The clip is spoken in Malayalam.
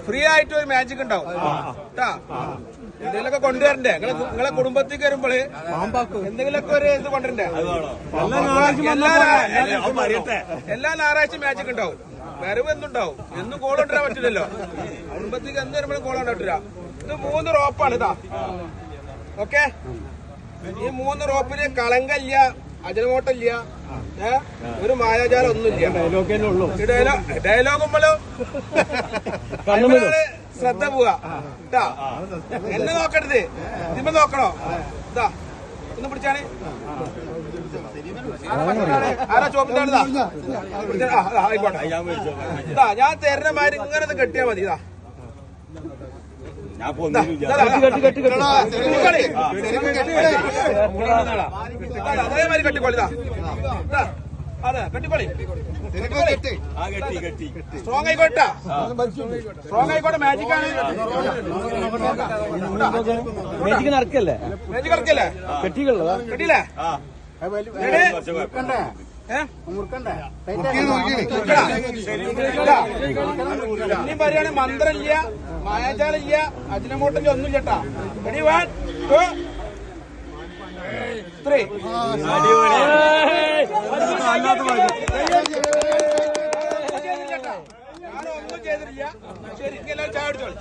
ഫ്രീ ആയിട്ട് ഒരു മാജിക് ഉണ്ടാവും കേട്ടാ. എന്തെങ്കിലുമൊക്കെ കൊണ്ടുവരണ്ടേ നിങ്ങളെ കുടുംബത്തിൽ വരുമ്പോള് എന്തെങ്കിലുമൊക്കെ ഒരു ഇത് കൊണ്ടുവരണ്ടേ. എല്ലാ ഞായറാഴ്ച മാജിക് ഉണ്ടാവും. വരവ് എന്തുണ്ടാവും. എന്നും കോൾ കൊണ്ടുവരാൻ പറ്റില്ലല്ലോ. കുടുംബത്തേക്ക് എന്ത് വരുമ്പോഴും കോൾ കൊണ്ടുവരാ. ഇത് 3 റോപ്പാണ് ഇതാ. ഓക്കെ, ഈ 3 റോപ്പിന് കളങ്കല്ല, അജനമോട്ടല്ല, ഒരു മായാജാലം ഒന്നുമില്ല. ഡയലോഗുമ്പോഴോ ശ്രദ്ധ പോവാ കേട്ടാ. എന്നെ നോക്കരുത്, ഇതിമ്മ നോക്കണോ. ഇതാ ഒന്ന് പിടിച്ചാണ്. ആരാ ചോപ്പിട്ടാണ്. ആയിക്കോട്ടെ. ഇതാ ഞാൻ തരുന്ന മാതിരി ഇങ്ങനെ കെട്ടിയാ മതി. ഇതാ അതേമാതിരി കെട്ടിക്കോളിതാ. അതെ കെട്ടിക്കോളി. സ്ട്രോങ് ആയിക്കോട്ടെ, സ്ട്രോങ് ആയിക്കോട്ടെ. മാജിക് ആണ്. മാജിക് നടക്കല്ലേ, മാജിക് നടക്കല്ലേ. കെട്ടിയില്ലേ. ഇനിയും പറയാണ് മന്ത്രമില്ല, മായാജാലില്ല, അജിനമോട്ടില്ല, ഒന്നുമില്ല കേട്ടാ. റെഡി 1 2 3. ഞാനൊന്നും ചെയ്തിട്ടില്ല. ശരിക്കും എല്ലാവരും ചായ കുടിച്ചോളൂ.